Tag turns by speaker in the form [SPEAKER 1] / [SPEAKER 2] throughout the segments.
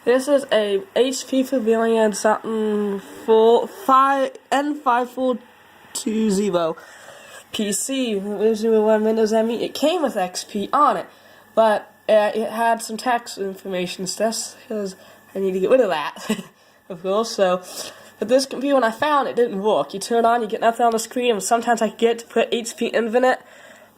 [SPEAKER 1] This is a HP Pavilion something N5420 PC with Windows ME. It came with XP on it, but it had some text information stuff because I need to get rid of that, of course. So, but this computer, when I found it, didn't work. You turn it on, you get nothing on the screen, and sometimes I get to put HP Infinite,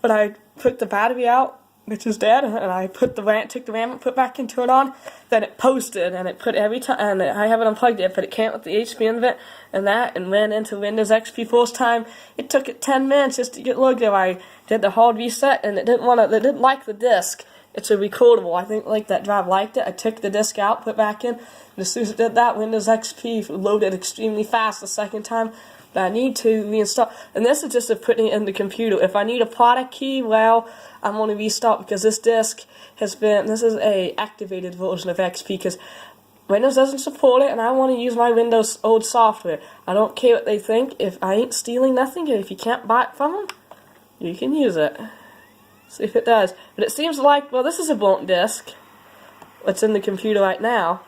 [SPEAKER 1] but I took the battery out, which is dead, and I took the RAM and put back in, turn it on, then it posted, and it put every time, and I haven't unplugged it, but it came with the HP Infinite and that, and went into Windows XP first time. It took it 10 minutes just to get logged in. I did the hard reset, and it didn't like the disk. It's a recordable. I think like that drive liked it. I took the disk out, put it back in, and as soon as it did that, Windows XP loaded extremely fast the second time. But I need to reinstall, and this is just a putting it in the computer. If I need a product key, well, I'm going to restart because this disk has been, this is a activated version of XP because Windows doesn't support it, and I want to use my Windows old software. I don't care what they think. If I ain't stealing nothing, if you can't buy it from them, you can use it. See if it does. But it seems like, well, this is a burnt disk. It's in the computer right now.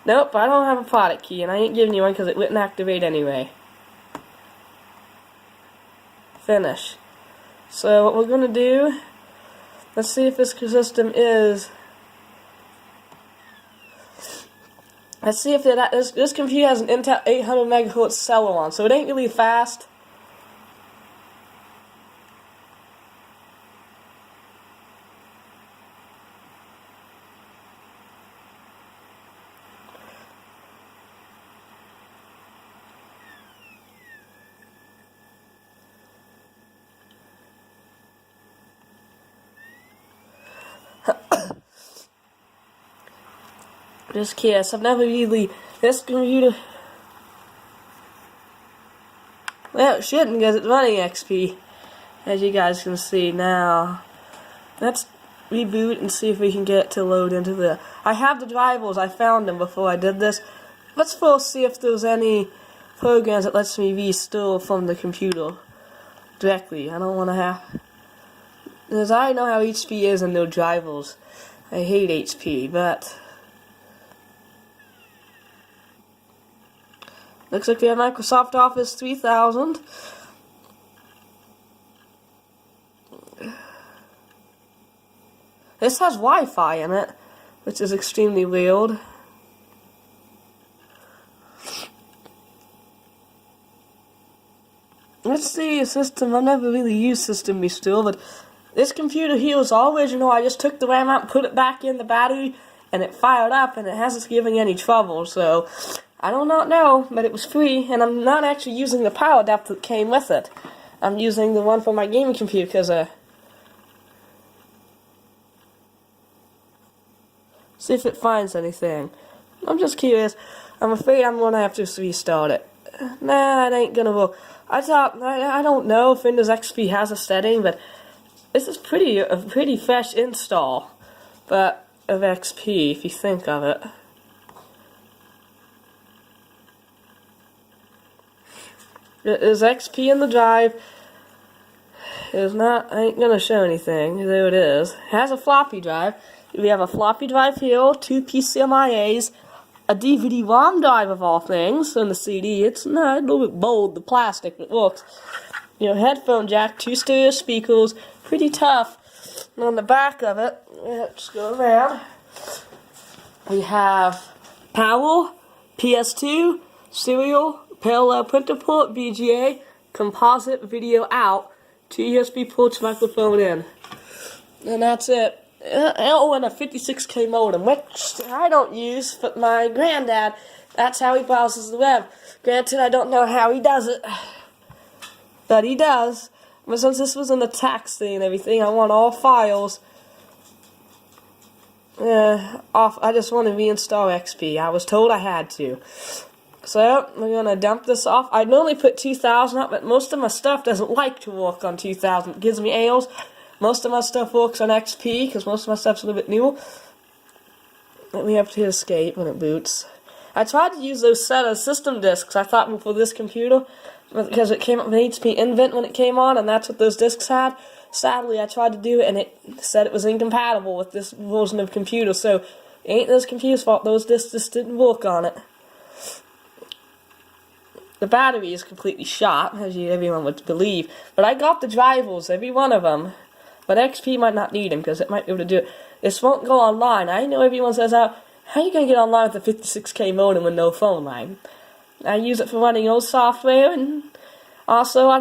[SPEAKER 1] Nope, I don't have a product key, and I ain't giving you one because it wouldn't activate anyway. Finish. So what we're going to do, let's see if this system is, let's see if this computer has an Intel 800 MHz Celeron, so it ain't really fast. Just kiss. I've never really, this computer, well, it shouldn't because it's running XP, as you guys can see now. Let's reboot and see if we can get it to load into the, I have the drivers, I found them before I did this. Let's first see if there's any programs that lets me restore from the computer directly. I don't want to have, because I know how HP is in their drivers. I hate HP, but looks like we have Microsoft Office 3000. This has Wi-Fi in it, which is extremely weird. Let's see a system. I've never really used System Restore, but this computer here is all original. I just took the RAM out and put it back in the battery, and it fired up, and it hasn't given any trouble, so I do not know, but it was free, and I'm not actually using the power adapter that came with it. I'm using the one for my gaming computer because, see if it finds anything. I'm just curious. I'm afraid I'm going to have to restart it. Nah, it ain't gonna work. I don't know if Windows XP has a setting, but this is a pretty fresh install, but of XP, if you think of it. There's XP in the drive. It's not, I ain't gonna show anything. There it is. It has a floppy drive. We have a floppy drive here, 2 PCMIAs, a DVD-ROM drive of all things, and the CD. It's not a little bit bold, the plastic, but it works. You know, headphone jack, 2 stereo speakers, pretty tough. And on the back of it, let's go around. We have power, PS2, serial, parallel printer port, VGA, composite video out, 2 USB ports, microphone in. And that's it. Oh, and a 56K modem, which I don't use, but my granddad, that's how he browses the web. Granted, I don't know how he does it, but he does. But since this was in the tax thing and everything, I want all files off. I just want to reinstall XP. I was told I had to. So, we're going to dump this off. I normally put 2000 up, but most of my stuff doesn't like to work on 2000. It gives me errors. Most of my stuff works on XP, because most of my stuff's a little bit newer. Let me have to hit escape when it boots. I tried to use those set of system disks I thought for this computer, because it came up with HP Invent when it came on, and that's what those disks had. sadly I tried to do it and it said it was incompatible with this version of computer, so it ain't this computer's fault. Those discs just didn't work on it. The battery is completely shot, as everyone would believe, but I got the drivers, every one of them. But XP might not need them because it might be able to do it. This won't go online. I know everyone says, how are you going to get online with a 56K modem with no phone line? I use it for running old software, and also I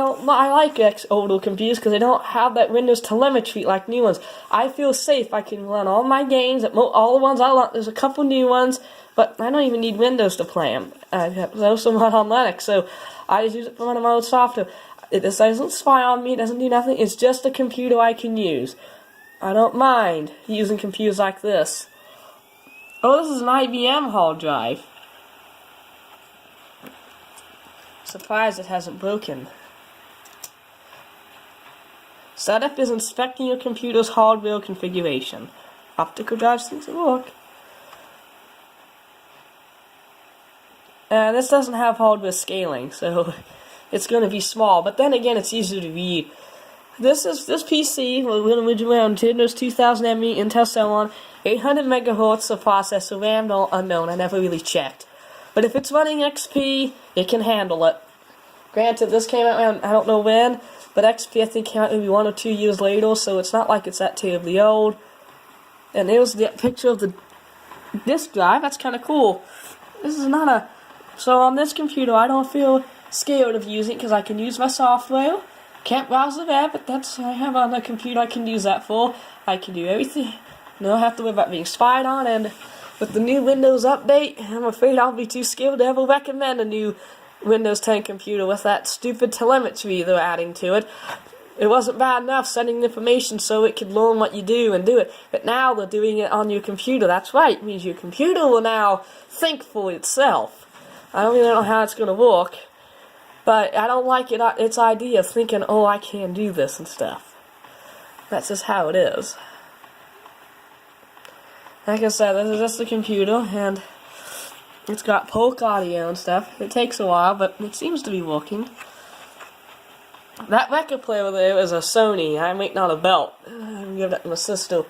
[SPEAKER 1] like older computers because they don't have that Windows telemetry like new ones. I feel safe. I can run all my games, all the ones I want. There's a couple new ones, but I don't even need Windows to play them. I also run on Linux, so I just use it for running my old software. It doesn't spy on me, it doesn't do nothing, it's just a computer I can use. I don't mind using computers like this. Oh, this is an IBM hard drive. Surprised it hasn't broken. Setup is inspecting your computer's hardware configuration. Optical drives seem to work. This doesn't have hardware scaling, so it's going to be small, but then again, it's easier to read. This PC, which around Windows 2000 ME, Intel so on, 800 megahertz of processor, RAM unknown, I never really checked. But if it's running XP, it can handle it. Granted, this came out around, I don't know when, but XP I think came out maybe 1 or 2 years later, so it's not like it's that terribly old. And there's the picture of the disk drive, that's kind of cool. This is not a... So on this computer, I don't feel scared of using it because I can use my software. Can't browse the web, but I have on a computer I can use that for. I can do everything. No, I have to worry about being spied on, and with the new Windows update, I'm afraid I'll be too scared to ever recommend a new Windows 10 computer with that stupid telemetry they're adding to it. It wasn't bad enough sending information so it could learn what you do and do it, but now they're doing it on your computer. That's right, it means your computer will now think for itself. I don't really know how it's going to work, but I don't like its idea of thinking, oh, I can do this and stuff. That's just how it is. Like I said, this is just a computer, and it's got polk audio and stuff. It takes a while, but it seems to be working. That record player there is a Sony. I'm waiting on a belt. I'm gonna give that to my sister.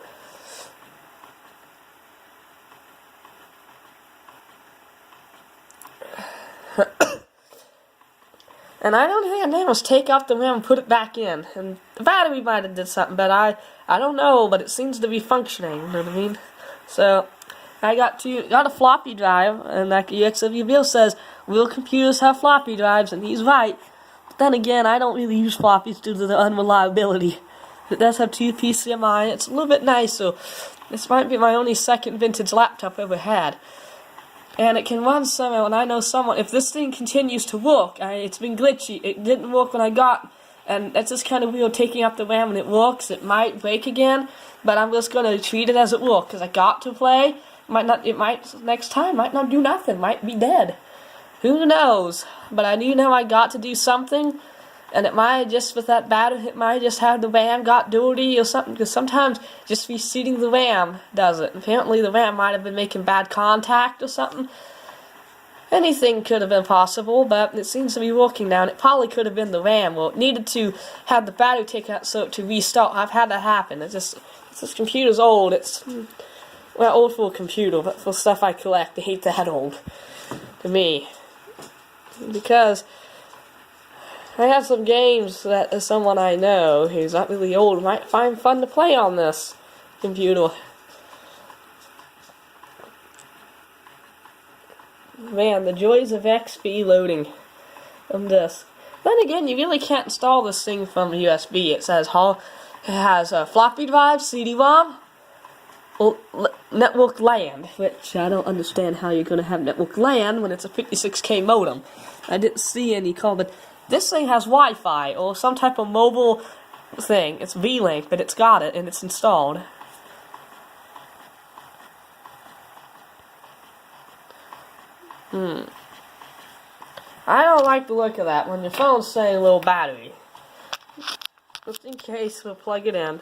[SPEAKER 1] And I don't think I must take off the RAM and put it back in. And the battery might have did something, but I don't know, but it seems to be functioning, you know what I mean? So, I got a floppy drive, and like UXW Bill says, will computers have floppy drives? And he's right. But then again, I don't really use floppies due to the unreliability. It does have 2 PCMI, it's a little bit nicer. This might be my only second vintage laptop I ever had. And it can run somehow, and I know someone, if this thing continues to work, it's been glitchy, it didn't work when I got, and that's just kind of weird taking out the RAM when it works. It might break again, but I'm just going to treat it as it worked, because I got to play. Next time, might not do nothing, might be dead. Who knows? But I do know I got to do something, and it might just, with that battery, it might just have the RAM got dirty or something, because sometimes just reseating the RAM does it. Apparently the RAM might have been making bad contact or something. Anything could have been possible, but it seems to be working now, and it probably could have been the RAM. Well, it needed to have the battery taken out so to restart. I've had that happen. This computer's old. It's, well, old for a computer, but for stuff I collect, it ain't that old to me. Because I have some games that someone I know who's not really old might find fun to play on this computer. Man, the joys of XP loading on this. Then again, you really can't install this thing from USB. It says it has a floppy drive, CD-ROM, network LAN, which I don't understand how you're going to have network LAN when it's a 56K modem. I didn't see any call, but this thing has Wi-Fi or some type of mobile thing. It's V-Link, but it's got it and it's installed. I don't like the look of that when your phone's saying low battery. Just in case, we'll plug it in.